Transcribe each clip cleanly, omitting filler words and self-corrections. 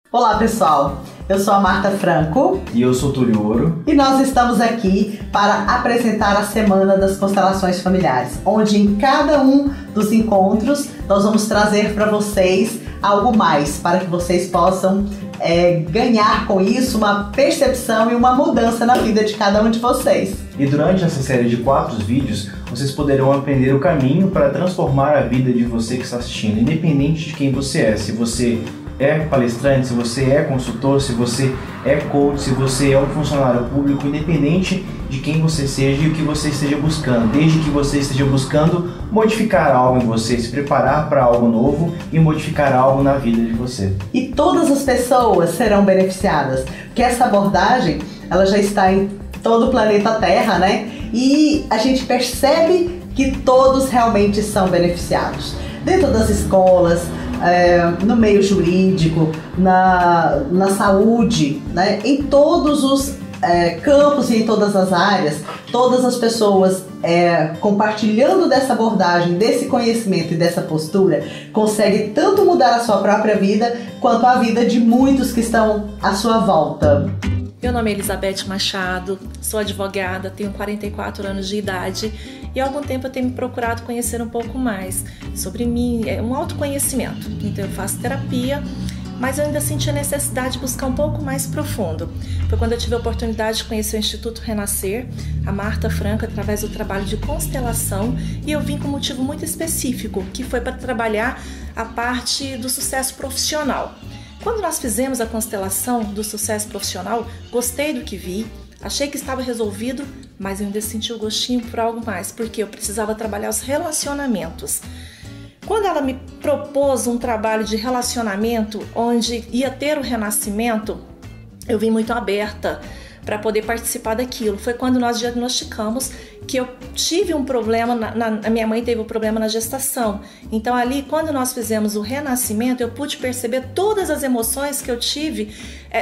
Olá pessoal, eu sou a Marta Franco e eu sou Túlio Ouro e nós estamos aqui para apresentar a Semana das Constelações Familiares, onde em cada um dos encontros nós vamos trazer para vocês algo mais, para que vocês possam ganhar com isso uma percepção e uma mudança na vida de cada um de vocês. E durante essa série de 4 vídeos, vocês poderão aprender o caminho para transformar a vida de você que está assistindo, independente de quem você é. Se você é palestrante, se você é consultor, se você é coach, se você é um funcionário público, independente de quem você seja e o que você esteja buscando, desde que você esteja buscando modificar algo em você, se preparar para algo novo e modificar algo na vida de você. E todas as pessoas serão beneficiadas, porque essa abordagem ela já está em todo o planeta Terra, né? E a gente percebe que todos realmente são beneficiados. Dentro das escolas, no meio jurídico, na saúde, né? Em todos os campos e em todas as áreas, todas as pessoas compartilhando dessa abordagem, desse conhecimento e dessa postura, conseguem tanto mudar a sua própria vida, quanto a vida de muitos que estão à sua volta. Meu nome é Elizabeth Machado, sou advogada, tenho 44 anos de idade e há algum tempo eu tenho me procurado conhecer um pouco mais sobre mim, um autoconhecimento. Então eu faço terapia, mas eu ainda senti a necessidade de buscar um pouco mais profundo. Foi quando eu tive a oportunidade de conhecer o Instituto Renascer, a Marta Franco, através do trabalho de constelação, e eu vim com um motivo muito específico, que foi para trabalhar a parte do sucesso profissional. Quando nós fizemos a constelação do sucesso profissional, gostei do que vi, achei que estava resolvido, mas eu ainda senti o gostinho por algo mais, porque eu precisava trabalhar os relacionamentos. Quando ela me propôs um trabalho de relacionamento, onde ia ter o renascimento, eu vim muito aberta para poder participar daquilo. Foi quando nós diagnosticamos que eu tive um problema, a minha mãe teve um problema na gestação. Então ali, quando nós fizemos o renascimento, eu pude perceber todas as emoções que eu tive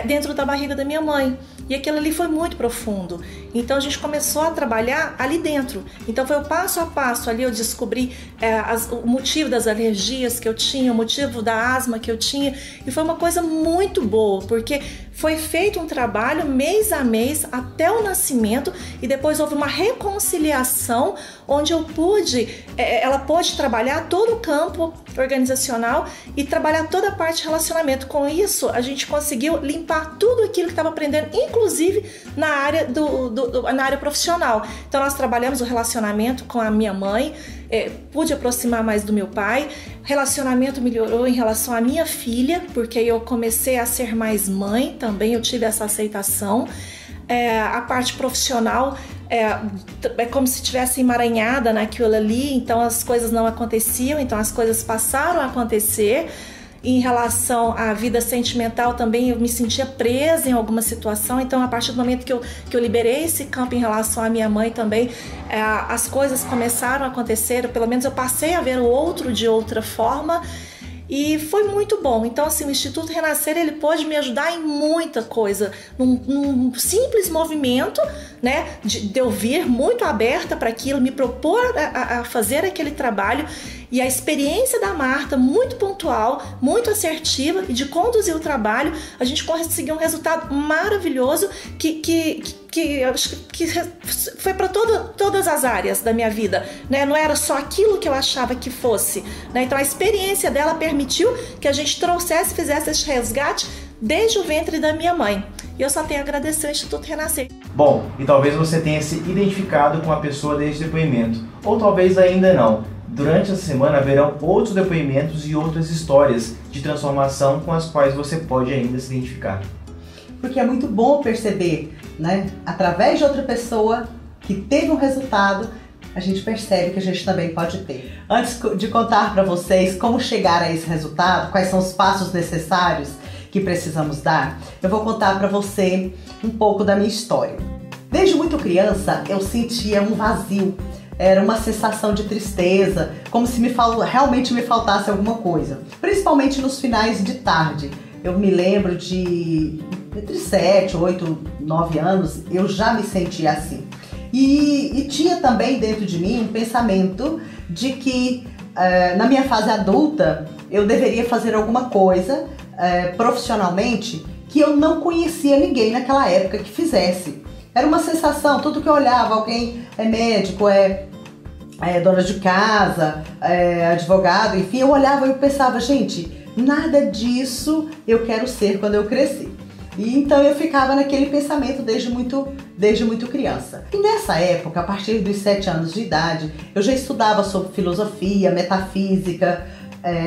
dentro da barriga da minha mãe. E aquilo ali foi muito profundo. Então a gente começou a trabalhar ali dentro. Então foi o passo a passo. Ali eu descobri o motivo das alergias que eu tinha, o motivo da asma que eu tinha. E foi uma coisa muito boa, porque foi feito um trabalho mês a mês até o nascimento. E depois houve uma reconciliação onde ela pôde trabalhar todo o campo organizacional e trabalhar toda a parte de relacionamento. Com isso, a gente conseguiu limpar tudo aquilo que estava aprendendo, inclusive na área, na área profissional. Então nós trabalhamos o relacionamento com a minha mãe, pude aproximar mais do meu pai, relacionamento melhorou em relação à minha filha, porque eu comecei a ser mais mãe também, eu tive essa aceitação. A parte profissional é como se tivesse emaranhada naquilo ali, então as coisas não aconteciam, então as coisas passaram a acontecer. Em relação à vida sentimental também eu me sentia presa em alguma situação, então a partir do momento que eu liberei esse campo em relação à minha mãe também, as coisas começaram a acontecer, pelo menos eu passei a ver o outro de outra forma. E foi muito bom. Então assim, o Instituto Renascer ele pôde me ajudar em muita coisa, num simples movimento, né, de eu vir muito aberta para aquilo, me propor a fazer aquele trabalho. E a experiência da Marta, muito pontual, muito assertiva, e de conduzir o trabalho, a gente conseguiu um resultado maravilhoso que foi para todas as áreas da minha vida, né? Não era só aquilo que eu achava que fosse, né? Então a experiência dela permitiu que a gente trouxesse e fizesse esse resgate desde o ventre da minha mãe. E eu só tenho a agradecer ao Instituto Renascer. Bom, e talvez você tenha se identificado com a pessoa deste depoimento, ou talvez ainda não. Durante essa semana haverão outros depoimentos e outras histórias de transformação com as quais você pode ainda se identificar. Porque é muito bom perceber, né? Através de outra pessoa que teve um resultado, a gente percebe que a gente também pode ter. Antes de contar para vocês como chegar a esse resultado, quais são os passos necessários que precisamos dar, eu vou contar para você um pouco da minha história. Desde muito criança, eu sentia um vazio. Era uma sensação de tristeza, como se realmente me faltasse alguma coisa. Principalmente nos finais de tarde. Eu me lembro de entre 7, 8, 9 anos, eu já me sentia assim. E tinha também dentro de mim um pensamento de que na minha fase adulta eu deveria fazer alguma coisa profissionalmente que eu não conhecia ninguém naquela época que fizesse. Era uma sensação, tudo que eu olhava, alguém é médico, é dona de casa, advogado, enfim, eu olhava e eu pensava, gente, nada disso eu quero ser quando eu crescer. E então eu ficava naquele pensamento desde muito criança. E nessa época, a partir dos 7 anos de idade, eu já estudava sobre filosofia, metafísica,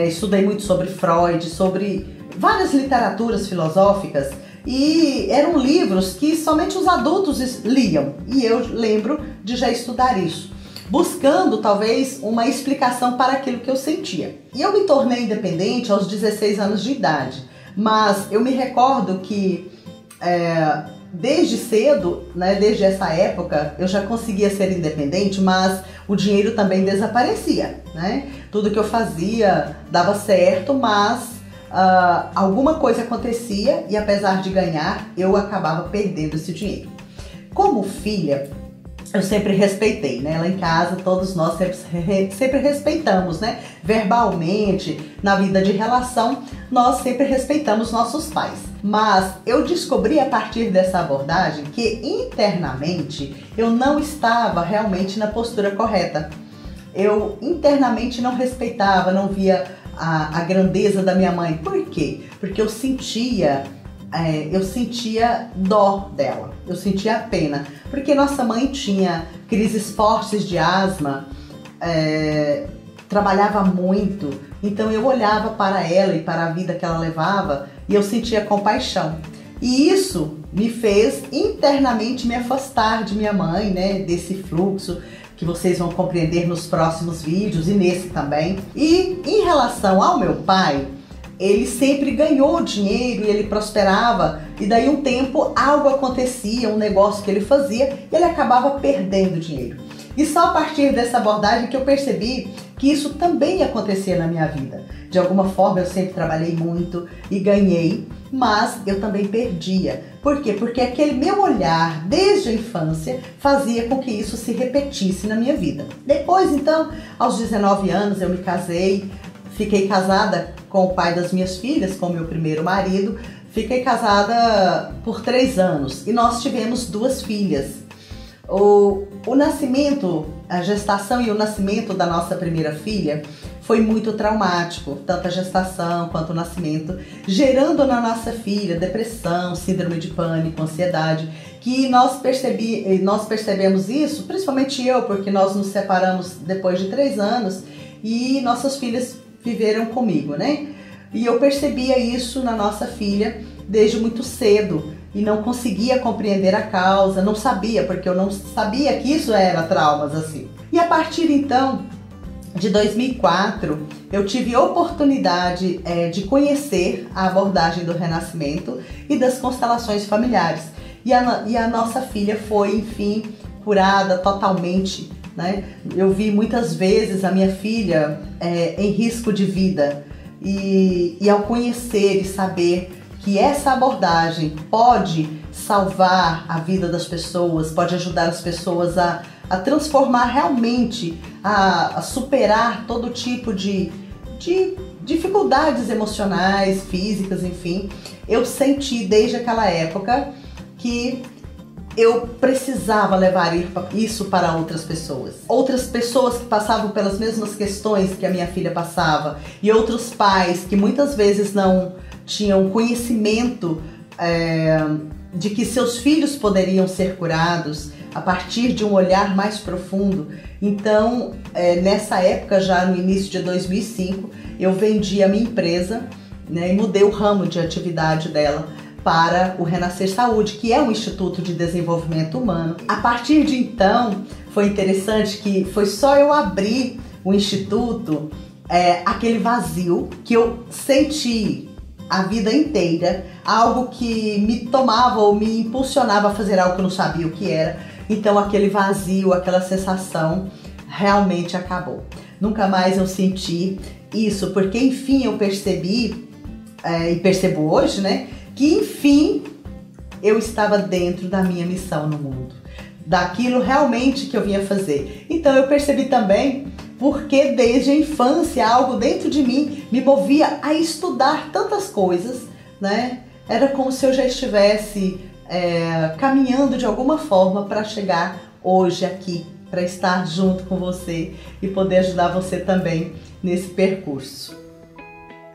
estudei muito sobre Freud, sobre várias literaturas filosóficas, e eram livros que somente os adultos liam, e eu lembro de já estudar isso, buscando talvez uma explicação para aquilo que eu sentia. E eu me tornei independente aos 16 anos de idade, mas eu me recordo que desde cedo, né, desde essa época, eu já conseguia ser independente, mas o dinheiro também desaparecia, né? Tudo que eu fazia dava certo, mas alguma coisa acontecia e apesar de ganhar, eu acabava perdendo esse dinheiro. Como filha, eu sempre respeitei, né? Lá em casa todos nós sempre respeitamos, né? Verbalmente, na vida de relação, nós sempre respeitamos nossos pais. Mas eu descobri a partir dessa abordagem que internamente eu não estava realmente na postura correta. Eu internamente não respeitava, não via a grandeza da minha mãe. Por quê? Porque eu sentia dó dela, eu sentia pena, porque nossa mãe tinha crises fortes de asma, trabalhava muito, então eu olhava para ela e para a vida que ela levava e eu sentia compaixão. E isso me fez internamente me afastar de minha mãe, né, desse fluxo que vocês vão compreender nos próximos vídeos e nesse também. E em relação ao meu pai, ele sempre ganhou dinheiro e ele prosperava, e daí um tempo algo acontecia, um negócio que ele fazia e ele acabava perdendo dinheiro. E só a partir dessa abordagem que eu percebi que isso também acontecia na minha vida. De alguma forma eu sempre trabalhei muito e ganhei, mas eu também perdia. Por quê? Porque aquele meu olhar desde a infância fazia com que isso se repetisse na minha vida. Depois, então, aos 19 anos eu me casei, fiquei casada com o pai das minhas filhas, com meu primeiro marido. Fiquei casada por 3 anos e nós tivemos 2 filhas. O nascimento, a gestação e o nascimento da nossa primeira filha foi muito traumático, tanto a gestação quanto o nascimento, gerando na nossa filha depressão, síndrome de pânico, ansiedade, que nós percebemos isso, principalmente eu, porque nós nos separamos depois de 3 anos e nossas filhas viveram comigo, né? E eu percebia isso na nossa filha desde muito cedo e não conseguia compreender a causa, não sabia, porque eu não sabia que isso era traumas assim. E a partir então de 2004, eu tive oportunidade de conhecer a abordagem do renascimento e das constelações familiares. E a nossa filha foi, enfim, curada totalmente, né? Eu vi muitas vezes a minha filha em risco de vida e ao conhecer e saber que essa abordagem pode salvar a vida das pessoas, pode ajudar as pessoas a transformar realmente, a superar todo tipo de dificuldades emocionais, físicas, enfim, eu senti desde aquela época que eu precisava levar isso para outras pessoas. Outras pessoas que passavam pelas mesmas questões que a minha filha passava e outros pais que muitas vezes não tinham conhecimento de que seus filhos poderiam ser curados a partir de um olhar mais profundo. Então, nessa época, já no início de 2005, eu vendi a minha empresa, né, e mudei o ramo de atividade dela para o Renascer Saúde, que é um instituto de desenvolvimento humano. A partir de então, foi interessante que foi só eu abrir o instituto, aquele vazio que eu senti a vida inteira, algo que me tomava ou me impulsionava a fazer algo que eu não sabia o que era. Então aquele vazio, aquela sensação realmente acabou. Nunca mais eu senti isso, porque enfim eu percebi, e percebo hoje, né, que enfim eu estava dentro da minha missão no mundo, daquilo realmente que eu vinha fazer. Então eu percebi também porque desde a infância algo dentro de mim me movia a estudar tantas coisas né? Era como se eu já estivesse caminhando de alguma forma para chegar hoje aqui, para estar junto com você e poder ajudar você também nesse percurso.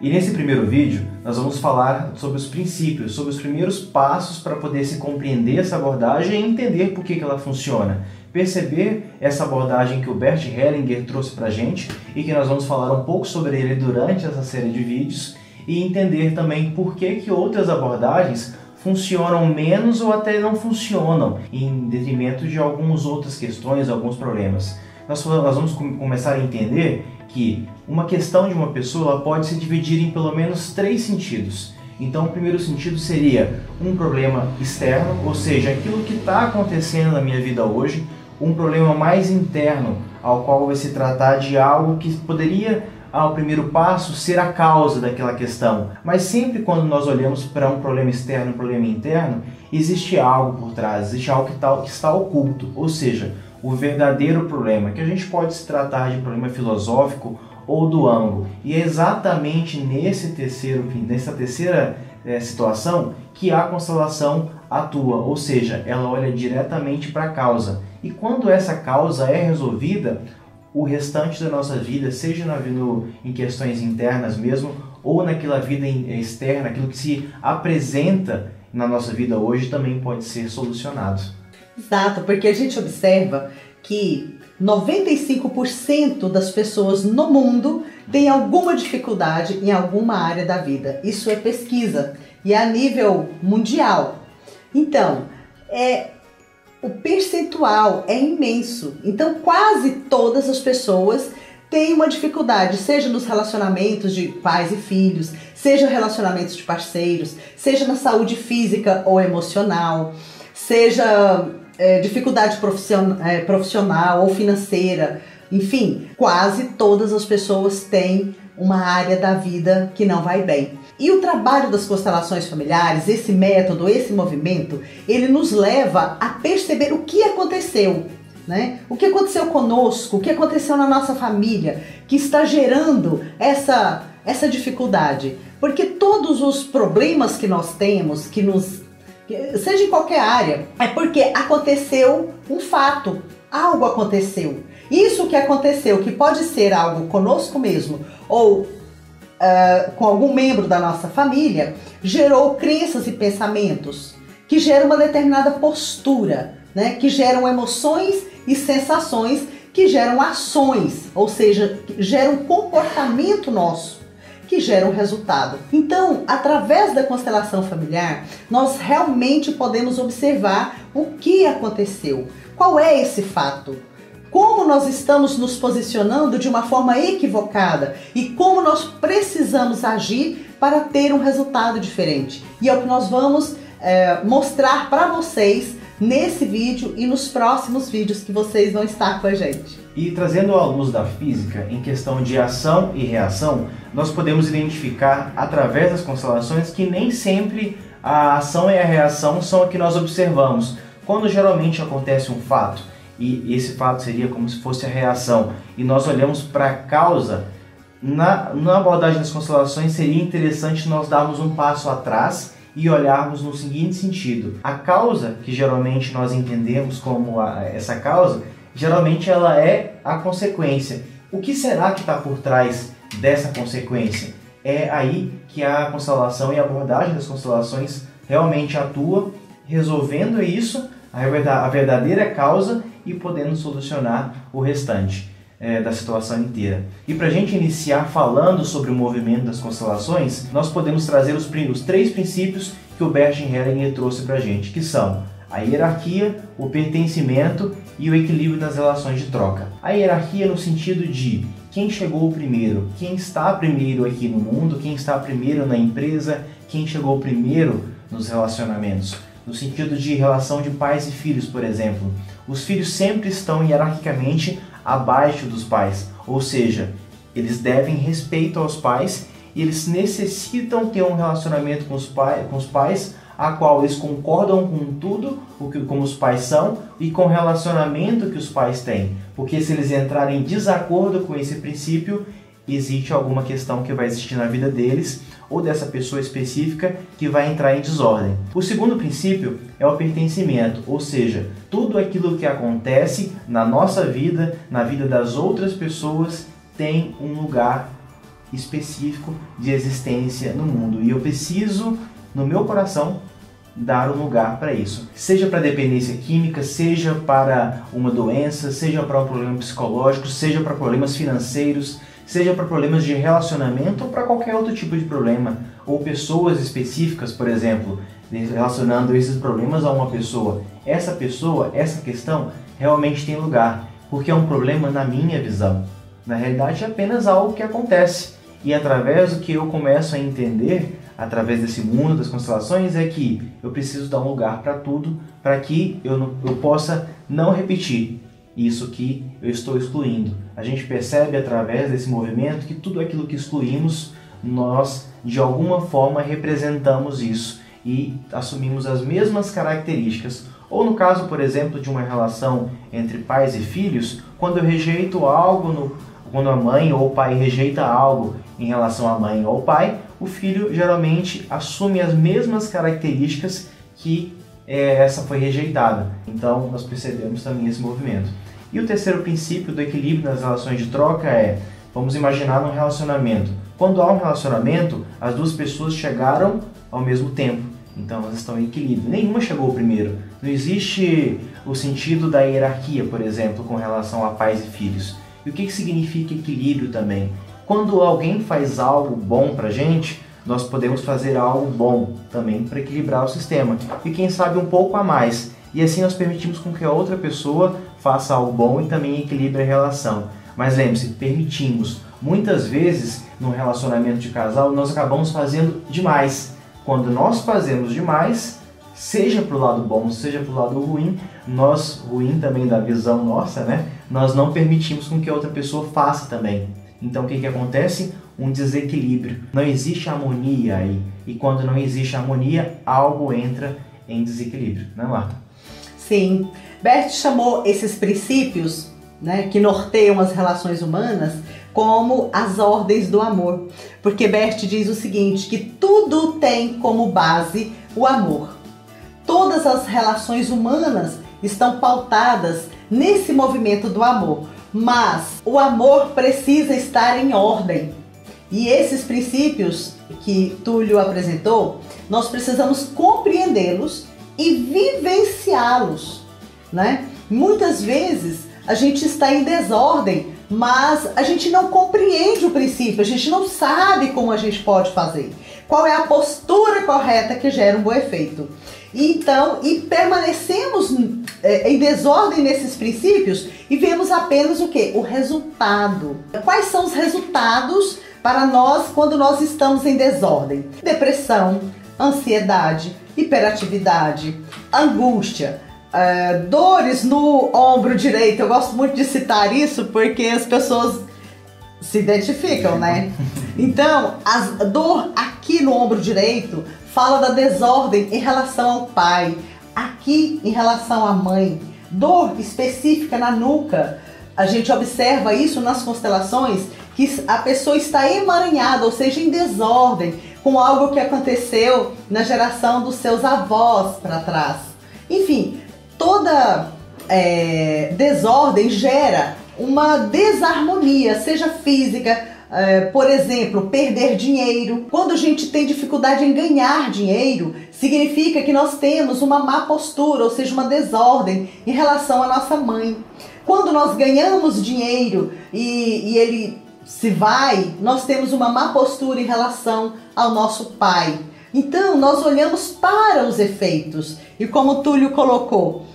E nesse primeiro vídeo, nós vamos falar sobre os princípios, sobre os primeiros passos para poder se compreender essa abordagem e entender por que ela funciona. Perceber essa abordagem que o Bert Hellinger trouxe para a gente e que nós vamos falar um pouco sobre ele durante essa série de vídeos e entender também por que outras abordagens funcionam menos ou até não funcionam em detrimento de algumas outras questões, alguns problemas. Nós vamos começar a entender que uma questão de uma pessoa ela pode se dividir em pelo menos 3 sentidos. Então, o primeiro sentido seria um problema externo, ou seja, aquilo que está acontecendo na minha vida hoje, um problema mais interno, ao qual vai se tratar de algo que poderia, ao primeiro passo, ser a causa daquela questão. Mas sempre quando nós olhamos para um problema externo, um problema interno, existe algo por trás, existe algo que está oculto, ou seja, o verdadeiro problema, que a gente pode se tratar de problema filosófico ou do ângulo. E é exatamente nessa terceira situação que a constelação atua, ou seja, ela olha diretamente para a causa. E quando essa causa é resolvida, o restante da nossa vida, seja em questões internas mesmo, ou naquela vida externa, aquilo que se apresenta na nossa vida hoje, também pode ser solucionado. Exato, porque a gente observa que 95% das pessoas no mundo têm alguma dificuldade em alguma área da vida. Isso é pesquisa e é a nível mundial. Então, o percentual é imenso. Então, quase todas as pessoas têm uma dificuldade, seja nos relacionamentos de pais e filhos, seja relacionamentos de parceiros, seja na saúde física ou emocional, seja dificuldade profissional ou financeira. Enfim, quase todas as pessoas têm uma área da vida que não vai bem. E o trabalho das constelações familiares, esse método, esse movimento, ele nos leva a perceber o que aconteceu, né? O que aconteceu conosco, o que aconteceu na nossa família, que está gerando essa dificuldade. Porque todos os problemas que nós temos, seja em qualquer área, é porque aconteceu um fato, algo aconteceu. Isso que aconteceu, que pode ser algo conosco mesmo ou com algum membro da nossa família, gerou crenças e pensamentos que geram uma determinada postura, né? Que geram emoções e sensações, que geram ações, ou seja, geram um comportamento nosso, que gera um resultado. Então, através da constelação familiar, nós realmente podemos observar o que aconteceu, qual é esse fato, como nós estamos nos posicionando de uma forma equivocada e como nós precisamos agir para ter um resultado diferente. E é o que nós vamos mostrar para vocês nesse vídeo e nos próximos vídeos que vocês vão estar com a gente. E trazendo à luz da física, em questão de ação e reação, nós podemos identificar através das constelações que nem sempre a ação e a reação são o que nós observamos. Quando geralmente acontece um fato, e esse fato seria como se fosse a reação, e nós olhamos para a causa, na abordagem das constelações seria interessante nós darmos um passo atrás e olharmos no seguinte sentido. A causa, que geralmente nós entendemos como essa causa, geralmente ela é a consequência. O que será que está por trás dessa consequência? É aí que a constelação e a abordagem das constelações realmente atua, resolvendo isso, a verdadeira causa, e podendo solucionar o restante da situação inteira. E para a gente iniciar falando sobre o movimento das constelações, nós podemos trazer os 3 princípios que o Bert Hellinger trouxe para a gente, que são a hierarquia, o pertencimento e o equilíbrio das relações de troca. A hierarquia no sentido de quem chegou primeiro, quem está primeiro aqui no mundo, quem está primeiro na empresa, quem chegou primeiro nos relacionamentos. No sentido de relação de pais e filhos, por exemplo. Os filhos sempre estão hierarquicamente abaixo dos pais, ou seja, eles devem respeito aos pais e eles necessitam ter um relacionamento com os pais, a qual eles concordam com tudo como os pais são e com o relacionamento que os pais têm. Porque se eles entrarem em desacordo com esse princípio, existe alguma questão que vai existir na vida deles, ou dessa pessoa específica que vai entrar em desordem. O segundo princípio é o pertencimento, ou seja, tudo aquilo que acontece na nossa vida, na vida das outras pessoas, tem um lugar específico de existência no mundo. E eu preciso, no meu coração, dar um lugar para isso. Seja para dependência química, seja para uma doença, seja para um problema psicológico, seja para problemas financeiros, seja para problemas de relacionamento ou para qualquer outro tipo de problema. Ou pessoas específicas, por exemplo, relacionando esses problemas a uma pessoa. Essa pessoa, essa questão, realmente tem lugar, porque é um problema na minha visão. Na realidade é apenas algo que acontece. E através do que eu começo a entender, através desse mundo das constelações, é que eu preciso dar um lugar para tudo, para que eu possa não repetir isso que eu estou excluindo. A gente percebe através desse movimento que tudo aquilo que excluímos, nós de alguma forma representamos isso e assumimos as mesmas características. Ou no caso, por exemplo, de uma relação entre pais e filhos, quando eu rejeito algo, quando a mãe ou o pai rejeita algo em relação à mãe ou ao pai, o filho geralmente assume as mesmas características que essa foi rejeitada. Então nós percebemos também esse movimento. E o terceiro princípio do equilíbrio nas relações de troca é, vamos imaginar num relacionamento. Quando há um relacionamento, as duas pessoas chegaram ao mesmo tempo. Então elas estão em equilíbrio. Nenhuma chegou primeiro. Não existe o sentido da hierarquia, por exemplo, com relação a pais e filhos. E o que significa equilíbrio também? Quando alguém faz algo bom pra gente, nós podemos fazer algo bom também para equilibrar o sistema. E quem sabe um pouco a mais. E assim nós permitimos com que a outra pessoa faça algo bom e também equilibre a relação. Mas lembre-se, permitimos. Muitas vezes, no relacionamento de casal, nós acabamos fazendo demais. Quando nós fazemos demais, seja para o lado bom, seja para o lado ruim, ruim também da visão nossa, né? Nós não permitimos com que a outra pessoa faça também. Então o que acontece? Um desequilíbrio. Não existe harmonia aí. E quando não existe harmonia, algo entra em desequilíbrio, né, Marta? Sim. Bert chamou esses princípios, né, que norteiam as relações humanas, como as ordens do amor. Porque Bert diz o seguinte, que tudo tem como base o amor. Todas as relações humanas estão pautadas nesse movimento do amor. Mas o amor precisa estar em ordem. E esses princípios que Túlio apresentou, nós precisamos compreendê-los e vivenciá-los, né? Muitas vezes a gente está em desordem, mas a gente não compreende o princípio, a gente não sabe como a gente pode fazer. Qual é a postura correta que gera um bom efeito. Então, permanecemos em desordem nesses princípios e vemos apenas o quê? O resultado. Quais são os resultados para nós quando nós estamos em desordem? Depressão, ansiedade, hiperatividade, angústia, dores no ombro direito. Eu gosto muito de citar isso porque as pessoas se identificam, né? Então, a dor aqui no ombro direito fala da desordem em relação ao pai, aqui em relação à mãe, dor específica na nuca. A gente observa isso nas constelações, que a pessoa está emaranhada, ou seja, em desordem, com algo que aconteceu na geração dos seus avós para trás. Enfim, toda desordem gera uma desarmonia, seja física, por exemplo, perder dinheiro. Quando a gente tem dificuldade em ganhar dinheiro, significa que nós temos uma má postura, ou seja, uma desordem em relação à nossa mãe. Quando nós ganhamos dinheiro e ele se vai, nós temos uma má postura em relação ao nosso pai. Então, nós olhamos para os efeitos. E como o Túlio colocou,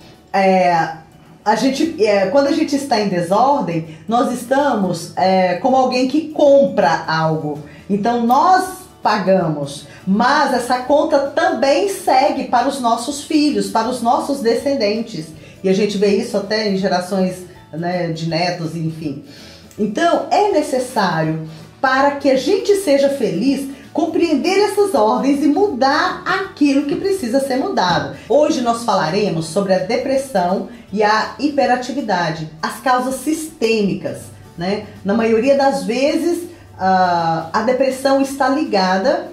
quando a gente está em desordem, nós estamos como alguém que compra algo. Então nós pagamos, mas essa conta também segue para os nossos filhos, para os nossos descendentes. E a gente vê isso até em gerações, né, de netos, enfim. Então é necessário, para que a gente seja feliz, compreender essas ordens e mudar aquilo que precisa ser mudado. Hoje nós falaremos sobre a depressão e a hiperatividade, as causas sistêmicas, né? Na maioria das vezes, a depressão está ligada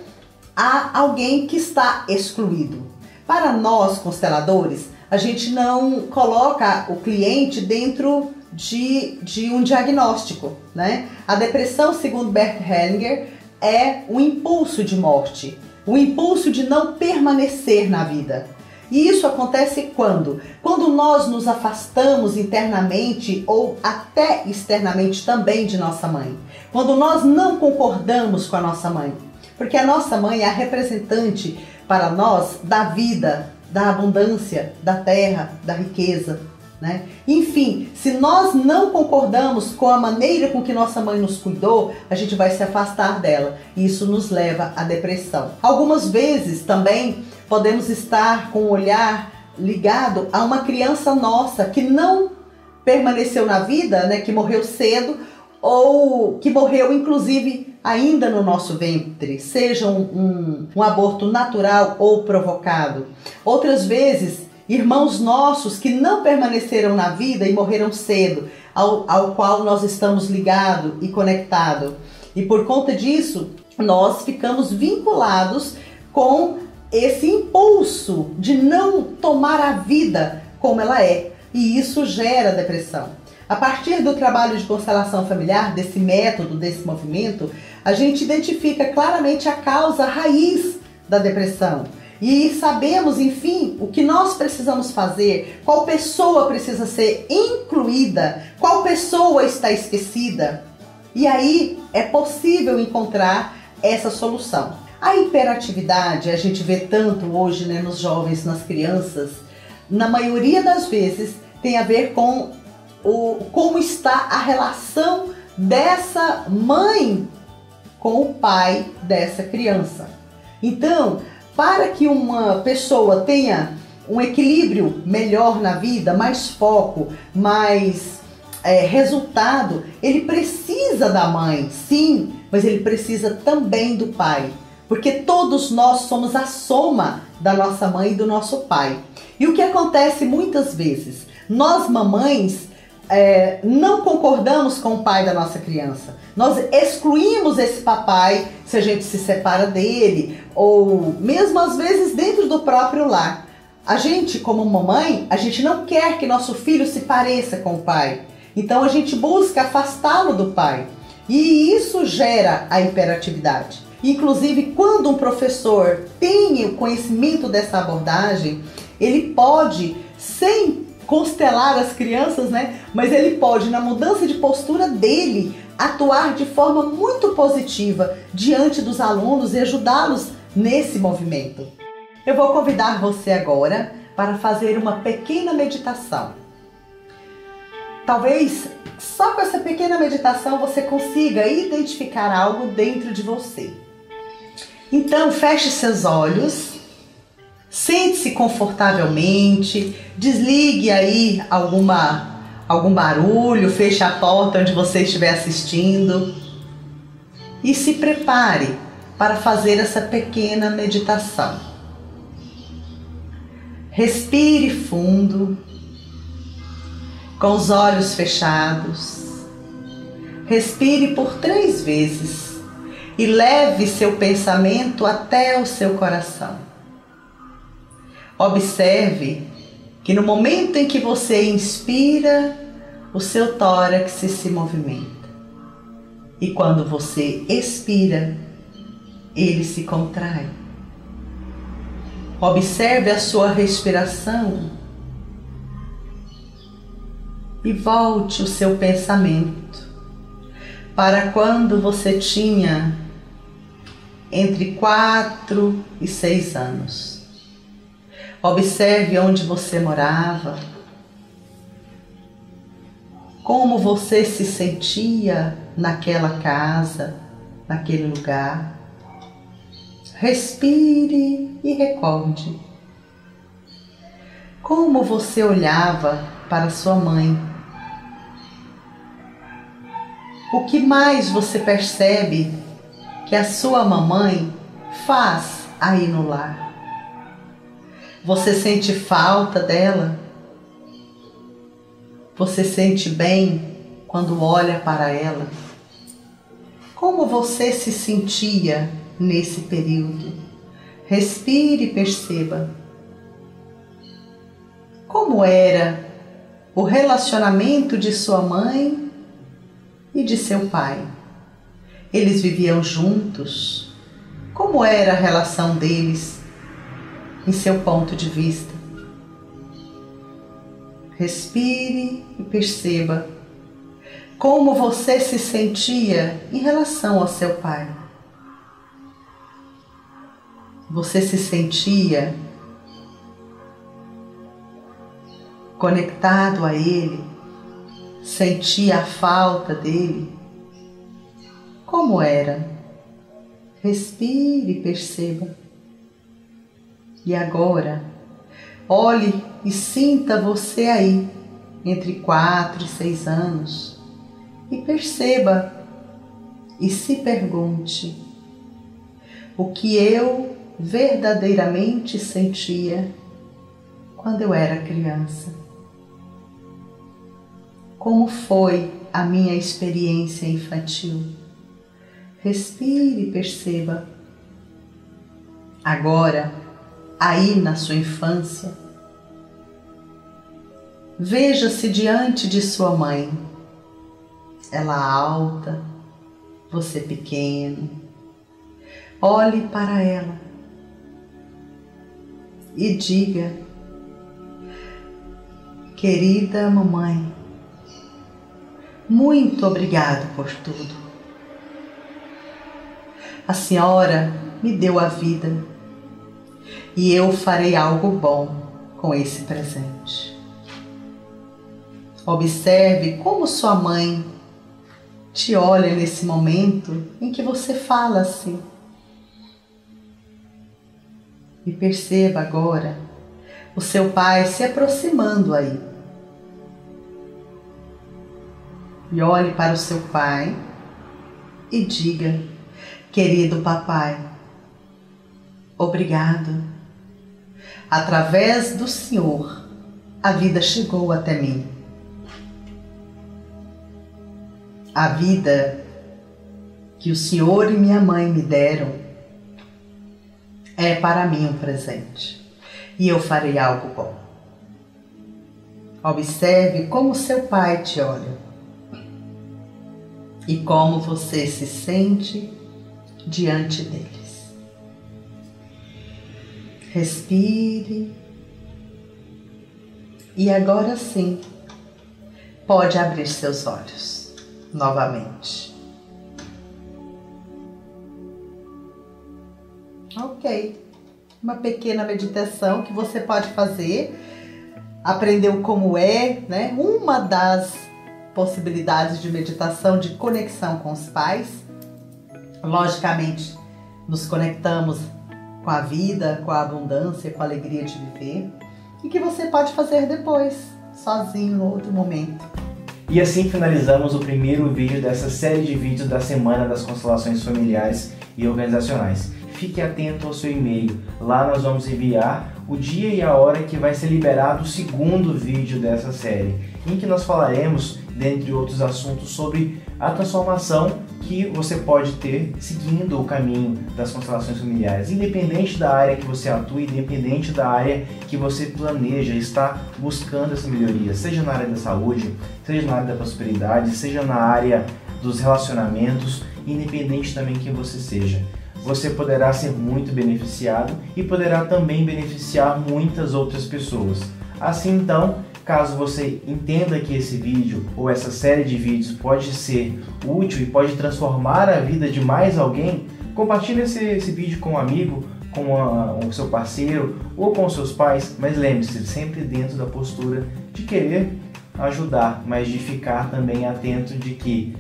há alguém que está excluído. Para nós, consteladores, a gente não coloca o cliente dentro de um diagnóstico, né? A depressão, segundo Bert Hellinger, é um impulso de morte, o impulso de não permanecer na vida. E isso acontece quando? Quando nós nos afastamos internamente ou até externamente também de nossa mãe. Quando nós não concordamos com a nossa mãe. Porque a nossa mãe é a representante para nós da vida, da abundância, da terra, da riqueza, né? Enfim, se nós não concordamos com a maneira com que nossa mãe nos cuidou, a gente vai se afastar dela. E isso nos leva à depressão. Algumas vezes também podemos estar com o olhar ligado a uma criança nossa que não permaneceu na vida, né, que morreu cedo ou que morreu inclusive ainda no nosso ventre, seja um aborto natural ou provocado. Outras vezes, irmãos nossos que não permaneceram na vida e morreram cedo, ao qual nós estamos ligados e conectados. E por conta disso, nós ficamos vinculados com esse impulso de não tomar a vida como ela é. E isso gera depressão. A partir do trabalho de constelação familiar, desse método, desse movimento, a gente identifica claramente a causa raiz da depressão. E sabemos, enfim, o que nós precisamos fazer, qual pessoa precisa ser incluída, qual pessoa está esquecida. E aí é possível encontrar essa solução. A hiperatividade, a gente vê tanto hoje, né, nos jovens, nas crianças, na maioria das vezes tem a ver com como está a relação dessa mãe com o pai dessa criança. Então, para que uma pessoa tenha um equilíbrio melhor na vida, mais foco, mais resultado, ele precisa da mãe, sim, mas ele precisa também do pai. Porque todos nós somos a soma da nossa mãe e do nosso pai. E o que acontece muitas vezes? Nós, mamães, não concordamos com o pai da nossa criança. Nós excluímos esse papai se a gente se separa dele, ou mesmo às vezes dentro do próprio lar. A gente, como mamãe, a gente não quer que nosso filho se pareça com o pai. Então a gente busca afastá-lo do pai. E isso gera a hiperatividade. Inclusive, quando um professor tem o conhecimento dessa abordagem, ele pode, sem constelar as crianças, né? Mas ele pode, na mudança de postura dele, atuar de forma muito positiva diante dos alunos e ajudá-los nesse movimento. Eu vou convidar você agora para fazer uma pequena meditação. Talvez só com essa pequena meditação você consiga identificar algo dentro de você. Então, feche seus olhos, sente-se confortavelmente, desligue aí algum barulho, feche a porta onde você estiver assistindo e se prepare para fazer essa pequena meditação. Respire fundo, com os olhos fechados. Respire por 3 vezes. E leve seu pensamento até o seu coração. Observe que no momento em que você inspira, o seu tórax se movimenta. E quando você expira, ele se contrai. Observe a sua respiração e volte o seu pensamento para quando você tinha entre 4 e 6 anos. Observe onde você morava, como você se sentia naquela casa, naquele lugar. Respire e recorde. Como você olhava para sua mãe? O que mais você percebe que a sua mamãe faz aí no lar? Você sente falta dela? Você sente bem quando olha para ela? Como você se sentia nesse período? Respire e perceba como era o relacionamento de sua mãe e de seu pai. Eles viviam juntos? Como era a relação deles em seu ponto de vista? Respire e perceba como você se sentia em relação ao seu pai. Você se sentia conectado a ele? Sentia a falta dele? Como era? Respire e perceba. E agora, olhe e sinta você aí, entre 4 e 6 anos, e perceba e se pergunte: o que eu verdadeiramente sentia quando eu era criança? Como foi a minha experiência infantil? Respire e perceba. Agora, aí na sua infância, veja-se diante de sua mãe. Ela alta, você pequeno. Olhe para ela e diga: querida mamãe, muito obrigado por tudo. A senhora me deu a vida e eu farei algo bom com esse presente. Observe como sua mãe te olha nesse momento em que você fala assim. E perceba agora o seu pai se aproximando aí. E olhe para o seu pai e diga: querido papai, obrigado. Através do Senhor, a vida chegou até mim. A vida que o Senhor e minha mãe me deram é para mim um presente e eu farei algo bom. Observe como seu pai te olha e como você se sente diante deles. Respire e agora sim pode abrir seus olhos novamente. Ok, uma pequena meditação que você pode fazer. Aprendeu como é, né? Uma das possibilidades de meditação de conexão com os pais. Logicamente, nos conectamos com a vida, com a abundância, com a alegria de viver. E que você pode fazer depois, sozinho, em outro momento. E assim finalizamos o primeiro vídeo dessa série de vídeos da Semana das Constelações Familiares e Organizacionais. Fique atento ao seu e-mail. Lá nós vamos enviar o dia e a hora que vai ser liberado o segundo vídeo dessa série, em que nós falaremos, dentre outros assuntos, sobre a transformação que você pode ter seguindo o caminho das constelações familiares, independente da área que você atua, independente da área que você planeja, está buscando essa melhoria, seja na área da saúde, seja na área da prosperidade, seja na área dos relacionamentos, independente também quem você seja. Você poderá ser muito beneficiado e poderá também beneficiar muitas outras pessoas. Assim então, caso você entenda que esse vídeo ou essa série de vídeos pode ser útil e pode transformar a vida de mais alguém, compartilhe esse vídeo com um amigo, com o seu parceiro ou com os seus pais, mas lembre-se, sempre dentro da postura de querer ajudar, mas de ficar também atento de que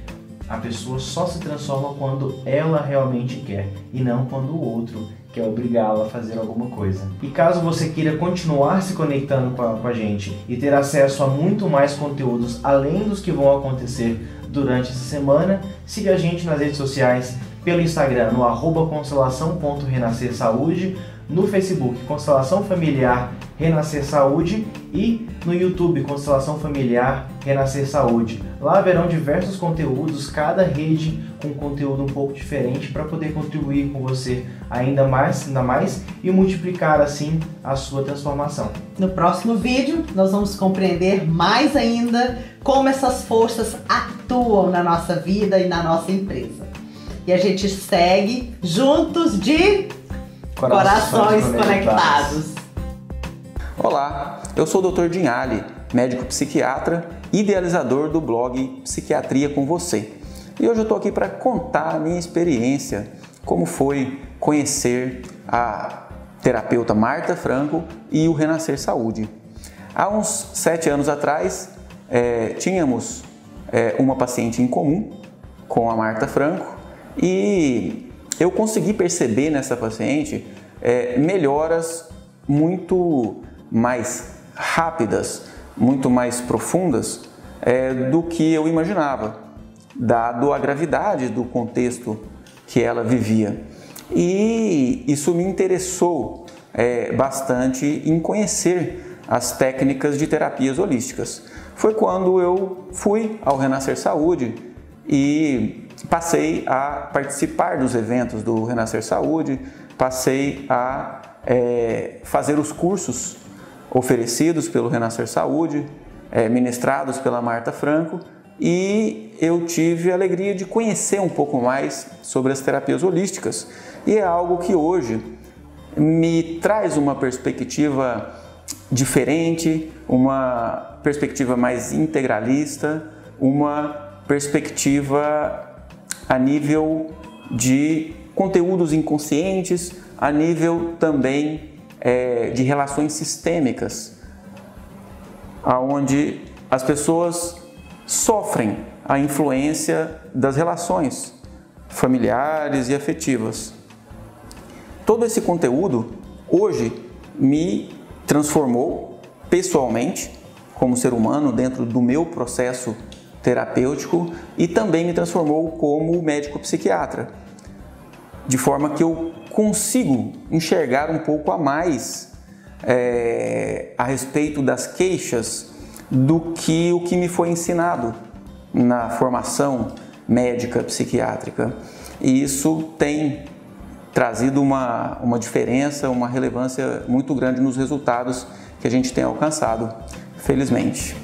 a pessoa só se transforma quando ela realmente quer e não quando o outro quer obrigá-la a fazer alguma coisa. E caso você queira continuar se conectando com a gente e ter acesso a muito mais conteúdos além dos que vão acontecer durante essa semana, siga a gente nas redes sociais, pelo Instagram no @constelação.renascersaúde, no Facebook Constelação Familiar Renascer Saúde e no YouTube Constelação Familiar Renascer Saúde. Lá haverão diversos conteúdos, cada rede com conteúdo um pouco diferente para poder contribuir com você ainda mais e multiplicar assim a sua transformação. No próximo vídeo, nós vamos compreender mais ainda como essas forças atuam na nossa vida e na nossa empresa. E a gente segue juntos de Corações Conectados. Olá, eu sou o Dr. Dinhali, médico psiquiatra, idealizador do blog Psiquiatria com Você. E hoje eu estou aqui para contar a minha experiência, como foi conhecer a terapeuta Marta Franco e o Renascer Saúde. Há uns 7 anos atrás, tínhamos uma paciente em comum com a Marta Franco e eu consegui perceber nessa paciente melhoras muito mais rápidas, muito mais profundas do que eu imaginava, dado a gravidade do contexto que ela vivia. E isso me interessou bastante em conhecer as técnicas de terapias holísticas. Foi quando eu fui ao Renascer Saúde e passei a participar dos eventos do Renascer Saúde, passei a fazer os cursos oferecidos pelo Renascer Saúde, ministrados pela Marta Franco, e eu tive a alegria de conhecer um pouco mais sobre as terapias holísticas. E é algo que hoje me traz uma perspectiva diferente, uma perspectiva mais integralista, uma perspectiva a nível de conteúdos inconscientes, a nível também de relações sistêmicas, onde as pessoas sofrem a influência das relações familiares e afetivas. Todo esse conteúdo hoje me transformou pessoalmente como ser humano dentro do meu processo terapêutico e também me transformou como médico psiquiatra, de forma que eu consigo enxergar um pouco a mais a respeito das queixas do que o que me foi ensinado na formação médica psiquiátrica. E isso tem trazido uma diferença, uma relevância muito grande nos resultados que a gente tem alcançado, felizmente.